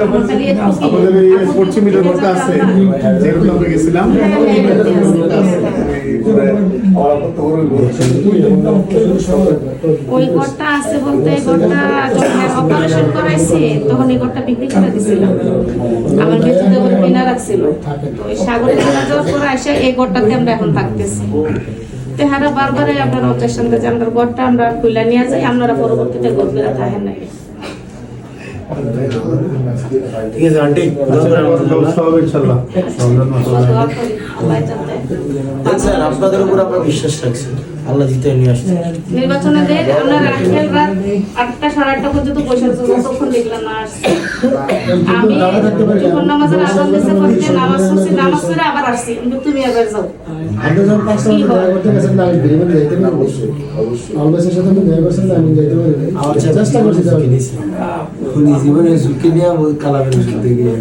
আপনাদের এই পশ্চিমী যে ঘরটা আছে যেগুলো আমরা গেছিলাম ওই ঘরটা আছে বলতে ঘরটা যখন অপারেশন করাইছি তখন এই ঘরটা বিক্রি করে দিছিলাম। আমার মেয়েতে ওর কিনা রাখছিল, ওই সাগরে চলে যাওয়ার পর এসে এই ঘরটাতে আমরা এখন থাকতেছি। তেহারা বারবারে আপনার অবজেকশন যে আমরা ঘরটা আমরা খুলে নিয়ে যাই, আপনারা পরবর্তীতে ঘর ফিরে থাকেন না। ঠিক আছে আন্টি, ইনশাআল্লাহ স্যার আপনাদের উপর আমরা বিশ্বাস রাখছি, আল্লাহ জিতে নিয়ে আসছে। নির্বাচনে আপনার আজকের রাত 8টা 8:30 পর্যন্ত বসে আছে, যতক্ষণ দেখলাম না আসছে। আমি যখন নামাজের আজান দিতে করতে নামাজ পড়ছি, নামাজ পড়ে আবার আসছি, কিন্তু তুমি আবার যাও। আপনি যখন 5 মিনিট দেখা করতে গেছেন না, আমি বেরিয়ে যাইতে পারি অবশ্যই অলবেসের সাথে আমি দেখা করছেন না, আমি যাইতে পারি আমার চেষ্টা করছি জীবনে ঝুঁকি নিয়ে কালামের ওষুধ দিয়ে